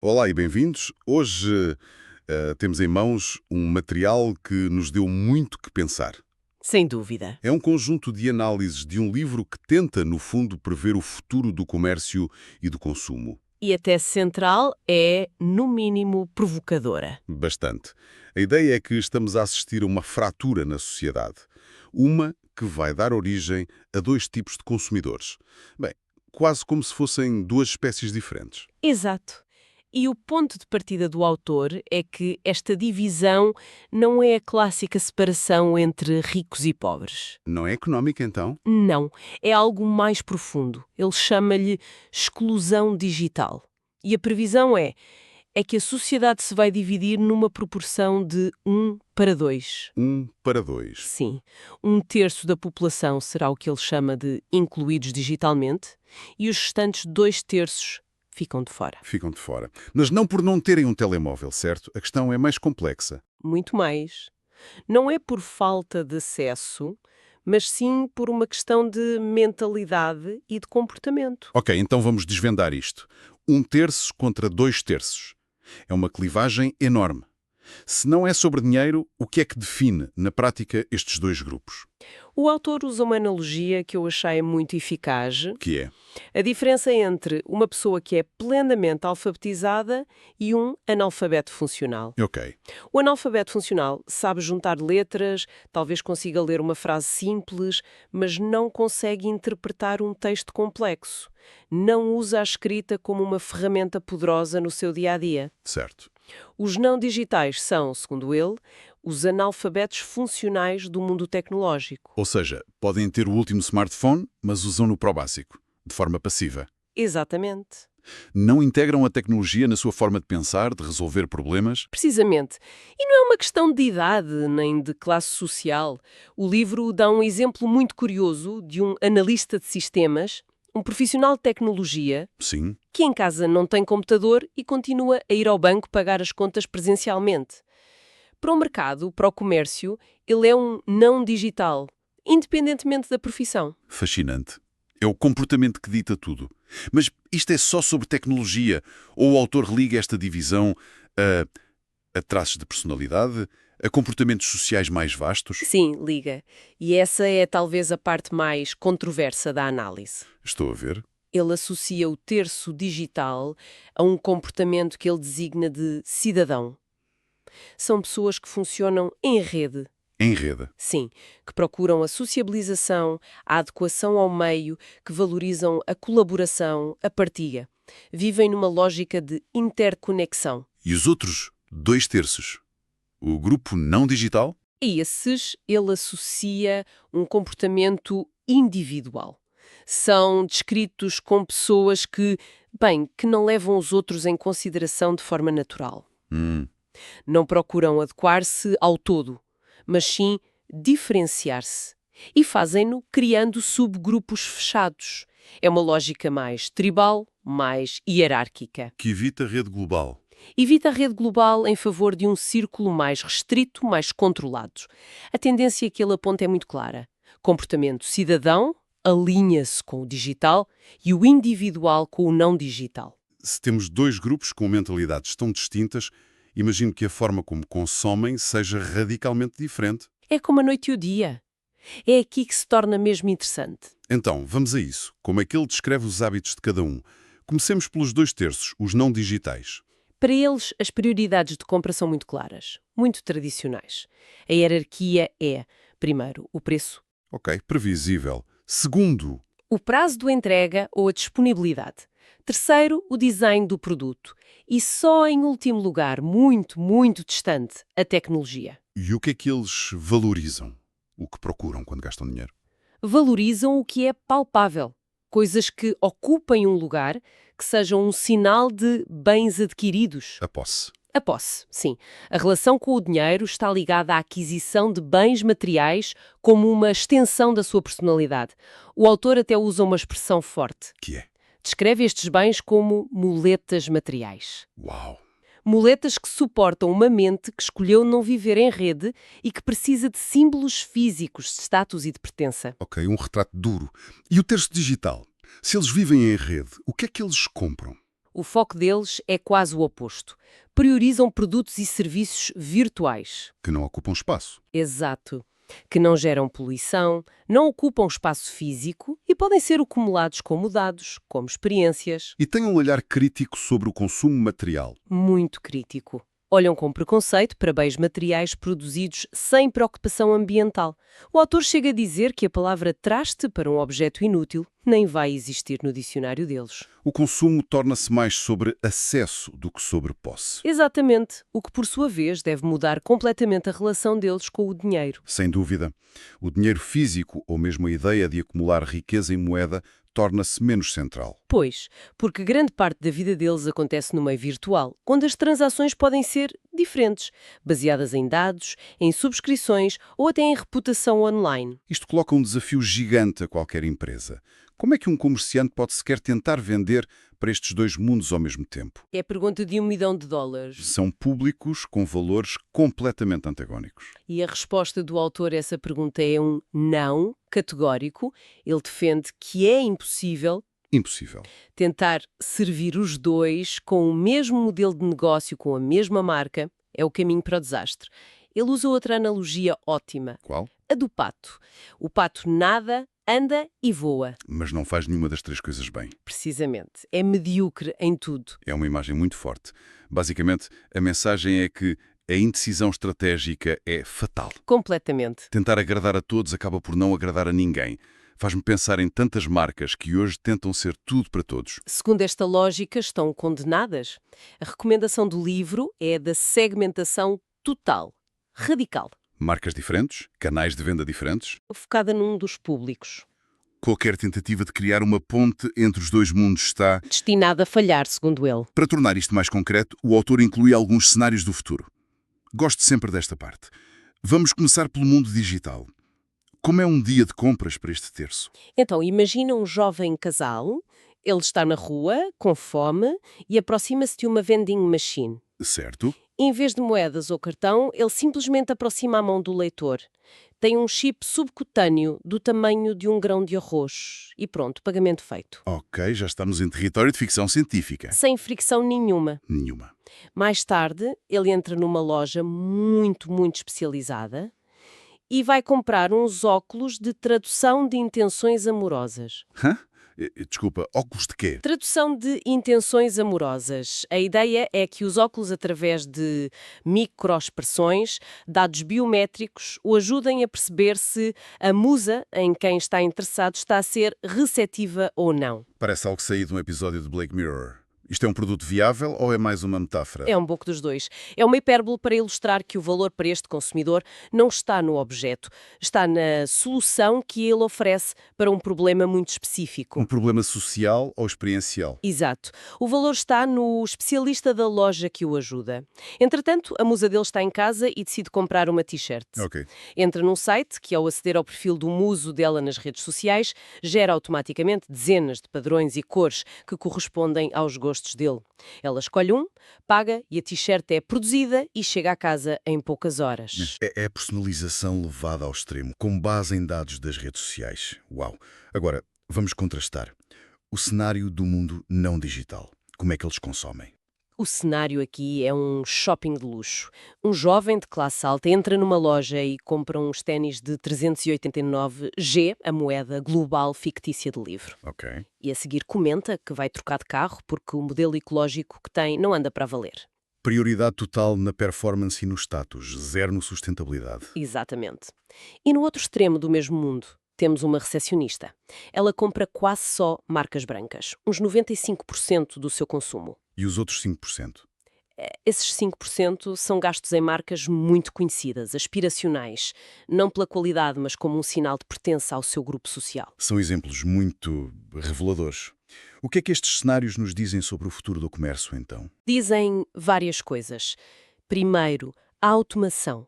Olá e bem-vindos. Hoje temos em mãos um material que nos deu muito que pensar. Sem dúvida. É um conjunto de análises de um livro que tenta, no fundo, prever o futuro do comércio e do consumo. E a tese central é, no mínimo, provocadora. Bastante. A ideia é que estamos a assistir a uma fratura na sociedade. Uma que vai dar origem a dois tipos de consumidores. Bem, quase como se fossem duas espécies diferentes. Exato. E o ponto de partida do autor é que esta divisão não é a clássica separação entre ricos e pobres. Não é económica, então? Não, é algo mais profundo. Ele chama-lhe exclusão digital. E a previsão é que a sociedade se vai dividir numa proporção de 1:2. 1:2. Sim, 1/3 da população será o que ele chama de incluídos digitalmente e os restantes 2/3 ficam de fora. Ficam de fora. Mas não por não terem um telemóvel, certo? A questão é mais complexa. Muito mais. Não é por falta de acesso, mas sim por uma questão de mentalidade e de comportamento. Ok, então vamos desvendar isto. 1/3 contra 2/3. É uma clivagem enorme. Se não é sobre dinheiro, o que é que define, na prática, estes dois grupos? O autor usa uma analogia que eu achei muito eficaz. Que é? A diferença entre uma pessoa que é plenamente alfabetizada e um analfabeto funcional. Ok. O analfabeto funcional sabe juntar letras, talvez consiga ler uma frase simples, mas não consegue interpretar um texto complexo. Não usa a escrita como uma ferramenta poderosa no seu dia-a-dia. Certo. Os não digitais são, segundo ele, os analfabetos funcionais do mundo tecnológico. Ou seja, podem ter o último smartphone, mas usam-no para o básico, de forma passiva. Exatamente. Não integram a tecnologia na sua forma de pensar, de resolver problemas. Precisamente. E não é uma questão de idade nem de classe social. O livro dá um exemplo muito curioso de um analista de sistemas, um profissional de tecnologia, Sim. que em casa não tem computador e continua a ir ao banco pagar as contas presencialmente. Para o mercado, para o comércio, ele é um não digital, independentemente da profissão. Fascinante. É o comportamento que dita tudo. Mas isto é só sobre tecnologia? Ou o autor religa esta divisão a traços de personalidade, a comportamentos sociais mais vastos? Sim, liga. E essa é talvez a parte mais controversa da análise. Estou a ver. Ele associa o terço digital a um comportamento que ele designa de cidadão. São pessoas que funcionam em rede. Enreda. Sim, que procuram a sociabilização, a adequação ao meio, que valorizam a colaboração, a partilha. Vivem numa lógica de interconexão. E os outros 2/3? O grupo não digital? A esses, ele associa um comportamento individual. São descritos como pessoas que não levam os outros em consideração de forma natural. Não procuram adequar-se ao todo, mas sim diferenciar-se. E fazem-no criando subgrupos fechados. É uma lógica mais tribal, mais hierárquica. Que evita a rede global. Evita a rede global em favor de um círculo mais restrito, mais controlado. A tendência que ele aponta é muito clara. Comportamento cidadão alinha-se com o digital e o individual com o não digital. Se temos dois grupos com mentalidades tão distintas, imagino que a forma como consomem seja radicalmente diferente. É como a noite e o dia. É aqui que se torna mesmo interessante. Então, vamos a isso. Como é que ele descreve os hábitos de cada um? Comecemos pelos 2/3, os não digitais. Para eles, as prioridades de compra são muito claras, muito tradicionais. A hierarquia é, primeiro, o preço, Ok, previsível. Segundo, o prazo de entrega ou a disponibilidade. Terceiro, o design do produto. E só em último lugar, muito, muito distante, a tecnologia. e o que é que eles valorizam? O que procuram quando gastam dinheiro? Valorizam o que é palpável. Coisas que ocupem um lugar, que sejam um sinal de bens adquiridos. A posse. A posse, sim. A relação com o dinheiro está ligada à aquisição de bens materiais como uma extensão da sua personalidade. O autor até usa uma expressão forte. Que é? Descreve estes bens como muletas materiais. Uau! Muletas que suportam uma mente que escolheu não viver em rede e que precisa de símbolos físicos de status e de pertença. Ok, um retrato duro. E o terço digital? Se eles vivem em rede, o que é que eles compram? O foco deles é quase o oposto. Priorizam produtos e serviços virtuais. Que não ocupam espaço. Exato. Que não geram poluição, não ocupam espaço físico e podem ser acumulados como dados, como experiências. E têm um olhar crítico sobre o consumo material. Muito crítico. Olham com preconceito para bens materiais produzidos sem preocupação ambiental. O autor chega a dizer que a palavra traste para um objeto inútil nem vai existir no dicionário deles. O consumo torna-se mais sobre acesso do que sobre posse. Exatamente, o que por sua vez deve mudar completamente a relação deles com o dinheiro. Sem dúvida. O dinheiro físico, ou mesmo a ideia de acumular riqueza em moeda, torna-se menos central. Pois, porque grande parte da vida deles acontece no meio virtual, onde as transações podem ser diferentes, baseadas em dados, em subscrições ou até em reputação online. Isto coloca um desafio gigante a qualquer empresa. Como é que um comerciante pode sequer tentar vender para estes dois mundos ao mesmo tempo? É a pergunta de $1 milhão. São públicos com valores completamente antagónicos. E a resposta do autor a essa pergunta é um não categórico. Ele defende que é impossível Impossível. tentar servir os dois com o mesmo modelo de negócio, com a mesma marca. É o caminho para o desastre. Ele usa outra analogia ótima, Qual? a do pato. O pato nada, anda e voa. Mas não faz nenhuma das três coisas bem. Precisamente. É medíocre em tudo. É uma imagem muito forte. Basicamente, a mensagem é que a indecisão estratégica é fatal. Completamente. Tentar agradar a todos acaba por não agradar a ninguém. Faz-me pensar em tantas marcas que hoje tentam ser tudo para todos. Segundo esta lógica, estão condenadas. A recomendação do livro é a da segmentação total, radical, Marcas diferentes, canais de venda diferentes. focada num dos públicos. Qualquer tentativa de criar uma ponte entre os dois mundos está... Destinada a falhar, segundo ele. Para tornar isto mais concreto, o autor inclui alguns cenários do futuro. Gosto sempre desta parte. Vamos começar pelo mundo digital. Como é um dia de compras para este terço? Então, imagina um jovem casal, ele está na rua, com fome, e aproxima-se de uma vending machine. Certo? Em vez de moedas ou cartão, ele simplesmente aproxima a mão do leitor. Tem um chip subcutâneo do tamanho de um grão de arroz. E pronto, pagamento feito. Ok, já estamos em território de ficção científica. Sem fricção nenhuma. Nenhuma. Mais tarde, ele entra numa loja muito especializada e vai comprar uns óculos de tradução de intenções amorosas. Hã? Desculpa, óculos de quê? Tradução de intenções amorosas. A ideia é que os óculos, através de microexpressões, dados biométricos, o ajudem a perceber se a musa em quem está interessado está a ser receptiva ou não. Parece algo saído de um episódio de Black Mirror. Isto é um produto viável ou é mais uma metáfora? É um pouco dos dois. É uma hipérbole para ilustrar que o valor para este consumidor não está no objeto, está na solução que ele oferece para um problema muito específico. Um problema social ou experiencial? Exato. O valor está no especialista da loja que o ajuda. Entretanto, a musa dele está em casa e decide comprar uma t-shirt. Ok. Entra num site que, ao aceder ao perfil do muso dela nas redes sociais, gera automaticamente dezenas de padrões e cores que correspondem aos gostos dele. Ela escolhe um, paga e a t-shirt é produzida e chega à casa em poucas horas. É a personalização levada ao extremo, com base em dados das redes sociais. Uau! Agora, vamos contrastar. O cenário do mundo não digital. Como é que eles consomem? O cenário aqui é um shopping de luxo. Um jovem de classe alta entra numa loja e compra uns ténis de 389 G, a moeda global fictícia de livro. Ok. E a seguir comenta que vai trocar de carro porque o modelo ecológico que tem não anda para valer. Prioridade total na performance e no status, zero no sustentabilidade. Exatamente. E no outro extremo do mesmo mundo, temos uma recepcionista. Ela compra quase só marcas brancas, uns 95% do seu consumo. E os outros 5%? Esses 5% são gastos em marcas muito conhecidas, aspiracionais, não pela qualidade, mas como um sinal de pertença ao seu grupo social. São exemplos muito reveladores. O que é que estes cenários nos dizem sobre o futuro do comércio, então? Dizem várias coisas. Primeiro, a automação.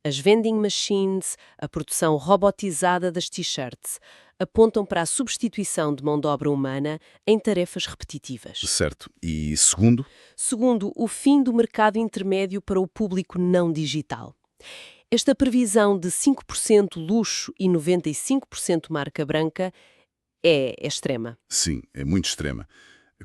As vending machines, a produção robotizada das t-shirts, apontam para a substituição de mão de obra humana em tarefas repetitivas. Certo. E segundo? Segundo, o fim do mercado intermédio para o público não digital. Esta previsão de 5% luxo e 95% marca branca é extrema. Sim, é muito extrema.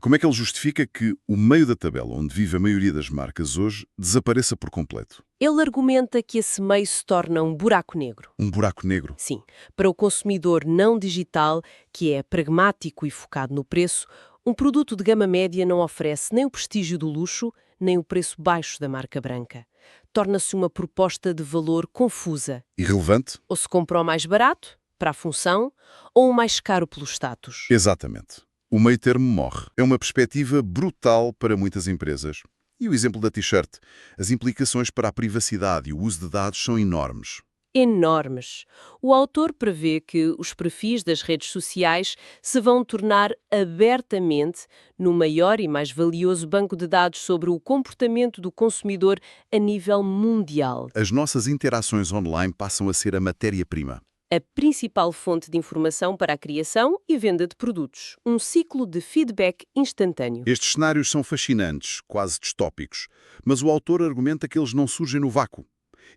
Como é que ele justifica que o meio da tabela, onde vive a maioria das marcas hoje, desapareça por completo? Ele argumenta que esse meio se torna um buraco negro. Um buraco negro? Sim, para o consumidor não digital, que é pragmático e focado no preço, um produto de gama média não oferece nem o prestígio do luxo, nem o preço baixo da marca branca. Torna-se uma proposta de valor confusa. Irrelevante? Ou se compra o mais barato, para a função, ou o mais caro pelo status. Exatamente. O meio termo morre. É uma perspectiva brutal para muitas empresas. E o exemplo da t-shirt. As implicações para a privacidade e o uso de dados são enormes. Enormes. O autor prevê que os perfis das redes sociais se vão tornar abertamente no maior e mais valioso banco de dados sobre o comportamento do consumidor a nível mundial. As nossas interações online passam a ser a matéria-prima. A principal fonte de informação para a criação e venda de produtos. Um ciclo de feedback instantâneo. Estes cenários são fascinantes, quase distópicos, mas o autor argumenta que eles não surgem no vácuo.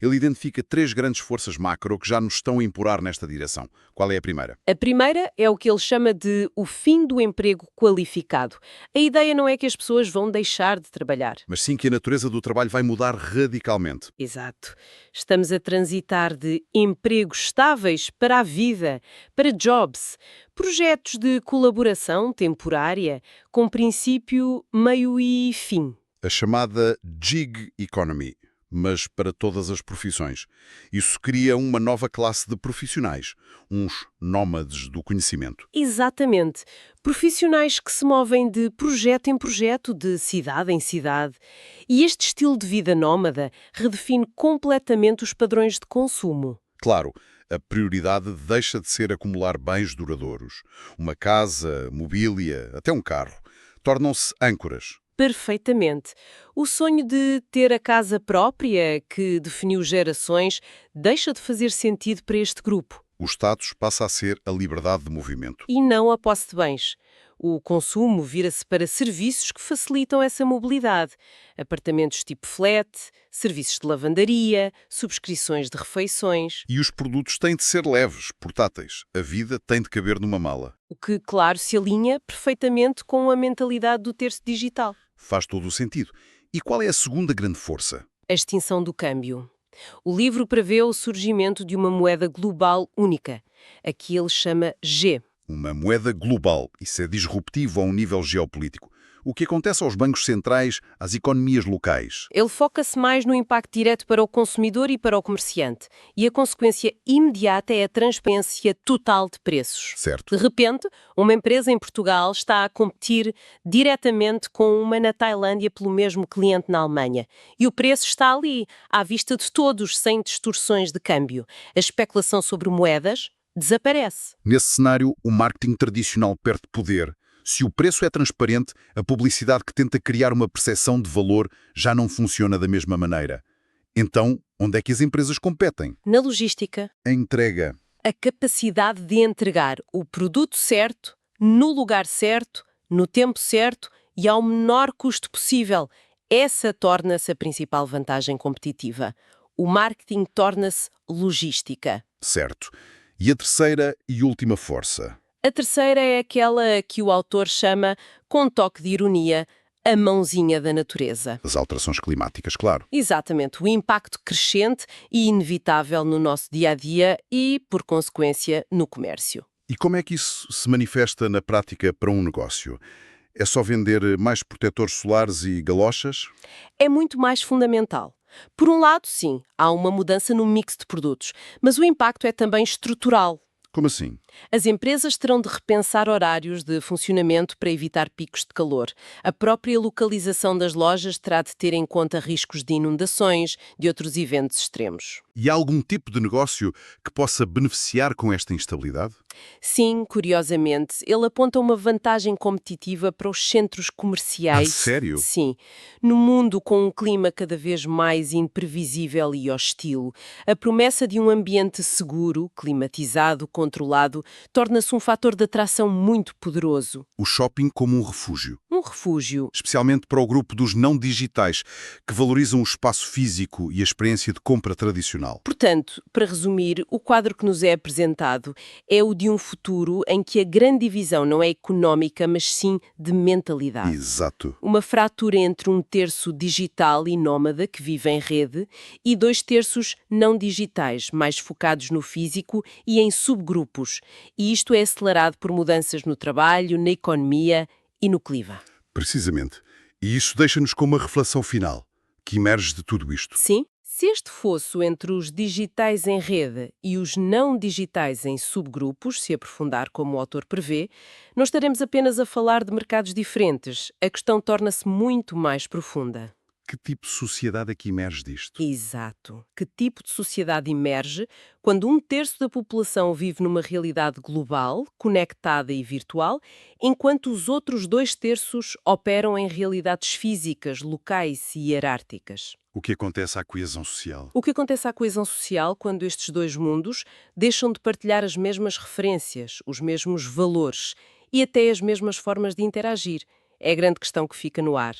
Ele identifica 3 grandes forças macro que já nos estão a empurrar nesta direção. Qual é a primeira? A primeira é o que ele chama de o fim do emprego qualificado. A ideia não é que as pessoas vão deixar de trabalhar. Mas sim que a natureza do trabalho vai mudar radicalmente. Exato. Estamos a transitar de empregos estáveis para a vida, para jobs, projetos de colaboração temporária, com princípio, meio e fim. A chamada gig economy, mas para todas as profissões. Isso cria uma nova classe de profissionais, uns nómades do conhecimento. Exatamente. Profissionais que se movem de projeto em projeto, de cidade em cidade. E este estilo de vida nómada redefine completamente os padrões de consumo. Claro, a prioridade deixa de ser acumular bens duradouros. Uma casa, mobília, até um carro. Tornam-se âncoras. Perfeitamente. O sonho de ter a casa própria, que definiu gerações, deixa de fazer sentido para este grupo. O status passa a ser a liberdade de movimento. E não a posse de bens. O consumo vira-se para serviços que facilitam essa mobilidade. Apartamentos tipo flat, serviços de lavandaria, subscrições de refeições. E os produtos têm de ser leves, portáteis. A vida tem de caber numa mala. O que, claro, se alinha perfeitamente com a mentalidade do terço digital. Faz todo o sentido. E qual é a segunda grande força? A extinção do câmbio. O livro prevê o surgimento de uma moeda global única. Aqui ele chama G. Uma moeda global. Isso é disruptivo a um nível geopolítico. O que acontece aos bancos centrais, às economias locais? Ele foca-se mais no impacto direto para o consumidor e para o comerciante. E a consequência imediata é a transparência total de preços. Certo. De repente, uma empresa em Portugal está a competir diretamente com uma na Tailândia pelo mesmo cliente na Alemanha. E o preço está ali, à vista de todos, sem distorções de câmbio. A especulação sobre moedas desaparece. Nesse cenário, o marketing tradicional perde poder. Se o preço é transparente, a publicidade que tenta criar uma percepção de valor já não funciona da mesma maneira. Então, onde é que as empresas competem? Na logística, A entrega. a capacidade de entregar o produto certo, no lugar certo, no tempo certo e ao menor custo possível. Essa torna-se a principal vantagem competitiva. O marketing torna-se logística. Certo. E a terceira e última força? A terceira é aquela que o autor chama, com toque de ironia, a mãozinha da natureza. As alterações climáticas, claro. Exatamente, o impacto crescente e inevitável no nosso dia-a-dia e, por consequência, no comércio. E como é que isso se manifesta na prática para um negócio? É só vender mais protetores solares e galochas? É muito mais fundamental. Por um lado, sim, há uma mudança no mix de produtos, mas o impacto é também estrutural. Como assim? As empresas terão de repensar horários de funcionamento para evitar picos de calor. A própria localização das lojas terá de ter em conta riscos de inundações, de outros eventos extremos. E há algum tipo de negócio que possa beneficiar com esta instabilidade? Sim, curiosamente, ele aponta uma vantagem competitiva para os centros comerciais. Ah, sério? Sim. No mundo com um clima cada vez mais imprevisível e hostil, a promessa de um ambiente seguro, climatizado, controlado, torna-se um fator de atração muito poderoso. O shopping como um refúgio. Um refúgio. Especialmente para o grupo dos não digitais, que valorizam o espaço físico e a experiência de compra tradicional. Portanto, para resumir, o quadro que nos é apresentado é o de um futuro em que a grande divisão não é económica, mas sim de mentalidade. Exato. Uma fratura entre um terço digital e nómada que vive em rede e 2/3 não digitais, mais focados no físico e em subgrupos. E isto é acelerado por mudanças no trabalho, na economia e no clima. Precisamente. E isso deixa-nos com uma reflexão final, que emerge de tudo isto. Sim, se este fosse entre os digitais em rede e os não digitais em subgrupos, se aprofundar como o autor prevê, não estaremos apenas a falar de mercados diferentes. A questão torna-se muito mais profunda. Que tipo de sociedade é que emerge disto? Exato. Que tipo de sociedade emerge quando 1/3 da população vive numa realidade global, conectada e virtual, enquanto os outros 2/3 operam em realidades físicas, locais e hierárquicas? O que acontece à coesão social? O que acontece à coesão social quando estes dois mundos deixam de partilhar as mesmas referências, os mesmos valores e até as mesmas formas de interagir? É a grande questão que fica no ar.